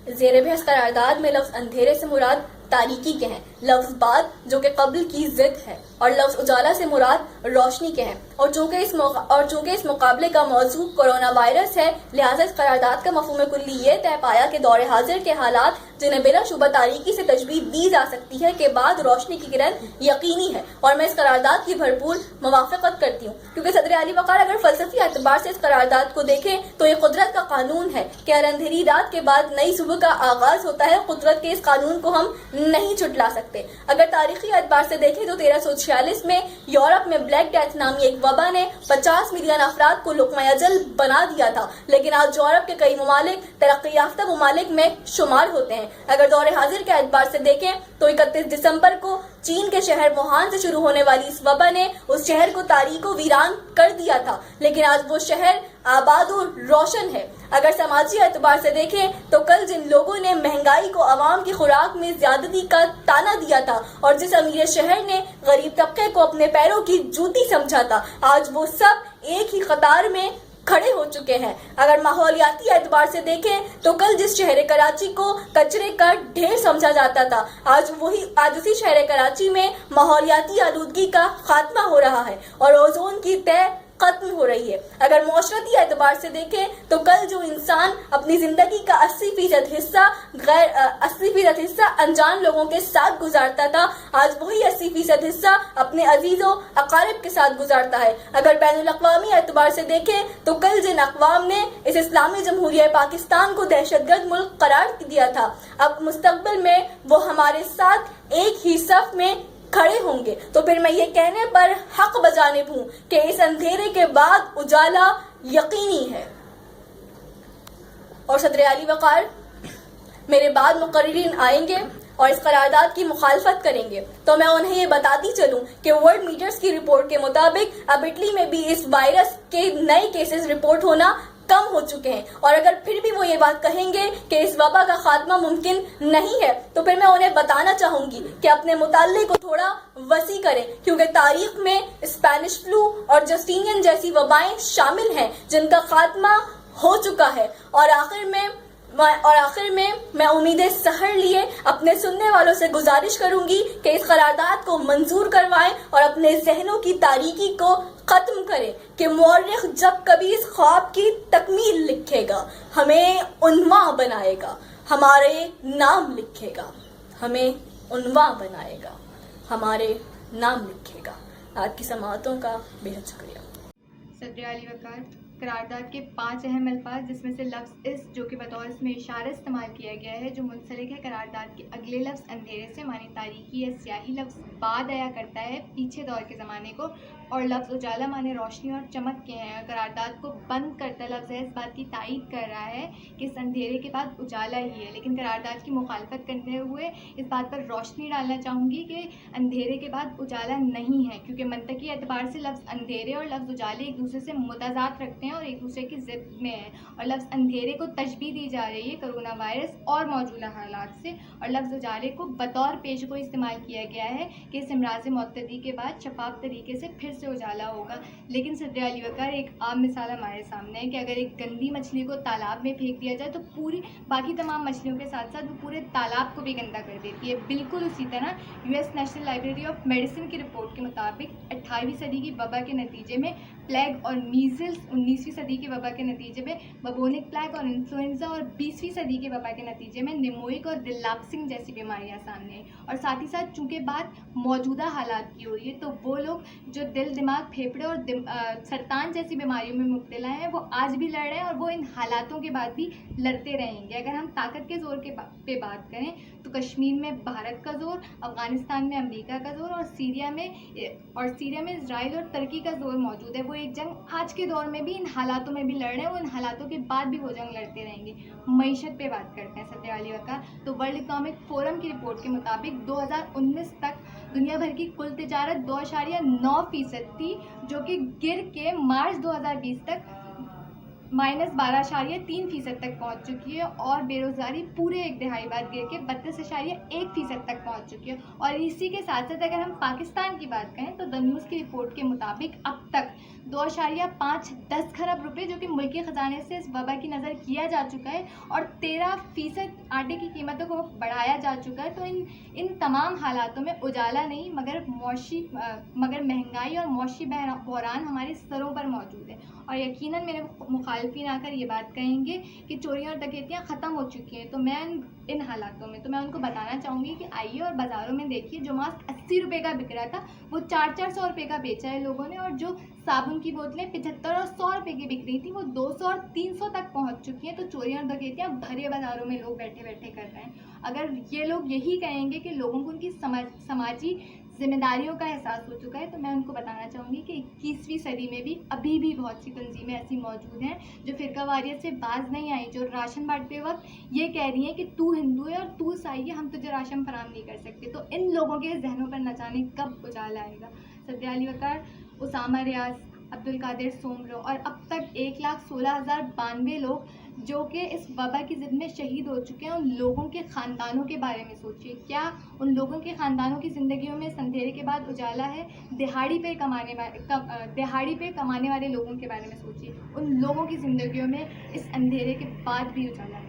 زیر بحث قرارداد میں لفظ اندھیرے سے مراد تاریکی کے ہیں، لفظ بعد جو کہ قبل کی ضد ہے، اور لفظ اجالا سے مراد روشنی کے ہیں، اور چونکہ اس مقابلے کا موضوع کرونا وائرس ہے، لہٰذا اس قرارداد کا مفہوم کلی یہ طے پایا کہ دور حاضر کے حالات جنہیں بلا شبہ تاریکی سے تشبیہ دی جا سکتی ہے کے بعد روشنی کی کرن یقینی ہے، اور میں اس قرارداد کی بھرپور موافقت کرتی ہوں، کیونکہ صدر علی وقار اگر فلسفی اعتبار سے اس قرارداد کو دیکھیں تو یہ قدرت کا قانون ہے کہ ہر اندھیری رات کے بعد نئی صبح کا آغاز ہوتا ہے۔ قدرت کے اس قانون کو ہم نہیں چھٹلا سکتے۔ اگر تاریخی اعتبار سے دیکھیں تو 1346 میں یورپ میں بلیک ڈیتھ نامی ایک وبا نے 50 ملین افراد کو لقمہ اجل بنا دیا تھا، لیکن آج یورپ کے کئی ممالک ترقی یافتہ ممالک میں شمار ہوتے ہیں۔ اگر دور حاضر کے اعتبار سے دیکھیں تو 31 دسمبر کو چین کے شہر ووہان سے شروع ہونے والی اس وبا نے اس شہر کو تاریک و ویران کر دیا تھا، لیکن آج وہ شہر آباد و روشن ہے۔ اگر سماجی اعتبار سے دیکھیں تو کل جن لوگوں نے مہنگائی کو عوام کی خوراک میں زیادتی کا تانا دیا تھا اور جس امیر شہر نے غریب طبقے کو اپنے پیروں کی جوتی سمجھا تھا، آج وہ سب ایک ہی قطار میں کھڑے ہو چکے ہیں۔ اگر ماحولیاتی اعتبار سے دیکھیں تو کل جس شہر کراچی کو کچرے کا ڈھیر سمجھا جاتا تھا، آج اسی شہر کراچی میں ماحولیاتی آلودگی کا خاتمہ ہو رہا ہے اور اوزون کی تہ ختم ہو رہی ہے۔ اگر معاشرتی اعتبار سے دیکھیں تو کل جو انسان اپنی زندگی کا 80% حصہ انجان لوگوں کے ساتھ گزارتا تھا، آج وہی 80% حصہ اپنے عزیزوں اقارب کے ساتھ گزارتا ہے۔ اگر بین الاقوامی اعتبار سے دیکھیں تو کل جن اقوام نے اس اسلامی جمہوریہ پاکستان کو دہشت گرد ملک قرار دیا تھا، اب مستقبل میں وہ ہمارے ساتھ ایک ہی صف میں کھڑے ہوں گے۔ تو پھر میں یہ کہنے پر حق بجانب ہوں کہ اس اندھیرے کے بعد اجالا یقینی ہے۔ اور صدر علی وقار میرے بعد مقررین آئیں گے اور اس قرارداد کی مخالفت کریں گے، تو میں انہیں یہ بتاتی چلوں کہ ورلڈ میڈیاز کی رپورٹ کے مطابق اب اٹلی میں بھی اس وائرس کے نئے کیسز رپورٹ ہونا کم ہو چکے ہیں، اور اگر پھر بھی وہ یہ بات کہیں گے کہ اس وبا کا خاتمہ ممکن نہیں ہے تو پھر میں انہیں بتانا چاہوں گی کہ اپنے مطالعے کو تھوڑا وسیع کریں، کیونکہ تاریخ میں اسپینش فلو اور جسٹینین جیسی وبائیں شامل ہیں جن کا خاتمہ ہو چکا ہے۔ اور آخر میں میں امید سحر لیے اپنے سننے والوں سے گزارش کروں گی کہ اس قرارداد کو منظور کروائیں اور اپنے ذہنوں کی تاریکی کو ختم کریں کہ مورخ جب کبھی اس خواب کی تکمیل لکھے گا ہمیں عنواں بنائے گا، ہمارے نام لکھے گا، ہمیں عنواں بنائے گا، ہمارے نام لکھے گا۔ آج کی سماعتوں کا بہت شکریہ۔ صدر علی وقار، قرارداد کے 5 اہم الفاظ جس میں سے لفظ اس جو کہ بطور اس میں اشارہ استعمال کیا گیا ہے جو منسلک ہے قرارداد کے اگلے لفظ اندھیرے سے معنی تاریکی یا سیاہی، لفظ بعد آیا کرتا ہے پیچھے دور کے زمانے کو، اور لفظ اجالا معنی روشنی اور چمک کے ہیں۔ قرارداد کو بند کرتا لفظ ہے اس بات کی تائید کر رہا ہے کہ اس اندھیرے کے بعد اجالا ہی ہے، لیکن قرارداد کی مخالفت کرتے ہوئے اس بات پر روشنی ڈالنا چاہوں گی کہ اندھیرے کے بعد اجالا نہیں ہے، کیونکہ منطقی اعتبار سے لفظ اندھیرے اور لفظ اجالے ایک دوسرے سے متضاد رکھتے ہیں اور ایک دوسرے کی ضد میں ہیں، اور لفظ اندھیرے کو تشبیہ دی جا رہی ہے کرونا وائرس اور موجودہ حالات سے، اور لفظ اجالے کو بطور پیش گوئی استعمال کیا گیا ہے کہ اس امراض معتدی کے بعد شفاف طریقے سے پھر سے اجالا ہوگا۔ لیکن صدر علی وقار، ایک عام مثال ہمارے سامنے ہے کہ اگر ایک گندی مچھلی کو تالاب میں پھینک دیا جائے تو پوری باقی تمام مچھلیوں کے ساتھ ساتھ وہ پورے تالاب کو بھی گندا کر دیتی ہے۔ بالکل اسی طرح US national library of medicine کی رپورٹ کے مطابق 18ویں صدی کی وبا کے نتیجے میں پلیگ اور میزلز، 19ویں صدی کی وبا کے نتیجے میں ببونک پلیگ اور انفلوئنزا، اور 20ویں صدی کی وبا کے نتیجے میں نیموئک اور ریلیپسنگ جیسی بیماریاں سامنے آئیں، اور ساتھ ہی ساتھ چونکہ بات موجودہ حالات کی ہو رہی ہے تو وہ لوگ جو دل، دماغ، پھیپھڑے اور سرطان جیسی بیماریوں میں مبتلا ہیں وہ آج بھی لڑ رہے ہیں اور وہ ان حالاتوں کے بعد بھی لڑتے رہیں گے۔ اگر ہم طاقت کے زور پہ بات کریں تو کشمیر میں بھارت کا زور، افغانستان میں امریکہ کا زور، اور سیریا میں اسرائیل اور ترکی کا زور موجود ہے۔ وہ ایک جنگ آج کے دور میں بھی ان حالاتوں میں بھی لڑ رہے ہیں، وہ ان حالاتوں کے بعد بھی وہ جنگ لڑتے رہیں گے۔ معیشت پہ بات کرتے ہیں صدر علی وقار، تو ورلڈ اکنامک فورم کی رپورٹ کے مطابق 2019 تک دنیا بھر کی کل تجارت 2.9% تھی، جو کہ گر کے مارچ 2020 تک -12.3% تک پہنچ چکی ہے اور بے روزگاری پورے 1 دہائی بعد گر کے 32.1% تک پہنچ چکی ہے. اور اسی کے ساتھ ساتھ اگر ہم پاکستان کی بات کریں تو دا نیوز کی رپورٹ کے مطابق اب تک 2.510 کھرب روپے جو کہ ملکی خزانے سے اس وبا کی نظر کیا جا چکا ہے اور 13% آٹے کی قیمتوں کو بڑھایا جا چکا ہے. تو ان تمام حالاتوں میں اجالا نہیں مگر مہنگائی اور معاشی بحران ہمارے سروں پر موجود ہے. اور یقیناً میرے مخالفین آ کر یہ بات کہیں گے کہ چوریاں اور ڈکیتیاں ختم ہو چکی ہیں. تو میں ان حالاتوں میں ان کو بتانا چاہوں گی کہ آئیے اور بازاروں میں دیکھیے جو ماسک 80 روپے کا بک رہا تھا وہ 400 روپے کا بیچا ہے لوگوں نے, اور جو صابن کی بوتلیں 75 اور 100 روپے کی بک رہی تھی وہ 200 اور 300 تک پہنچ چکی ہیں. تو چوریاں اور ڈکیتیاں بھرے بازاروں میں لوگ بیٹھے بیٹھے کر رہے ہیں. اگر یہ لوگ یہی کہیں گے کہ لوگوں کو ان کی سماجی ذمہ داریوں کا احساس ہو چکا ہے تو میں ان کو بتانا چاہوں گی کہ 21ویں صدی میں بھی ابھی بھی بہت سی تنظیمیں ایسی موجود ہیں جو فرقہ واریت سے باز نہیں آئیں, جو راشن بانٹتے وقت یہ کہہ رہی ہیں کہ تو ہندو ہے اور تو عیسائی ہے, ہم تجھے راشن فراہم نہیں کر سکتے. تو ان لوگوں کے ذہنوں پر نہ جانے کب اجالا آئے گا. سدیہ علی وقار, اسامہ ریاض, عبدالقادر سومرو اور اب تک 1,16,092 لوگ جو کہ اس وبا کی ضد میں شہید ہو چکے ہیں, ان لوگوں کے خاندانوں کے بارے میں سوچیے. کیا ان لوگوں کے خاندانوں کی زندگیوں میں اس اندھیرے کے بعد اجالا ہے؟ دہاڑی پہ کمانے والے لوگوں کے بارے میں سوچیے. ان لوگوں کی زندگیوں میں اس اندھیرے کے بعد بھی اجالا ہے.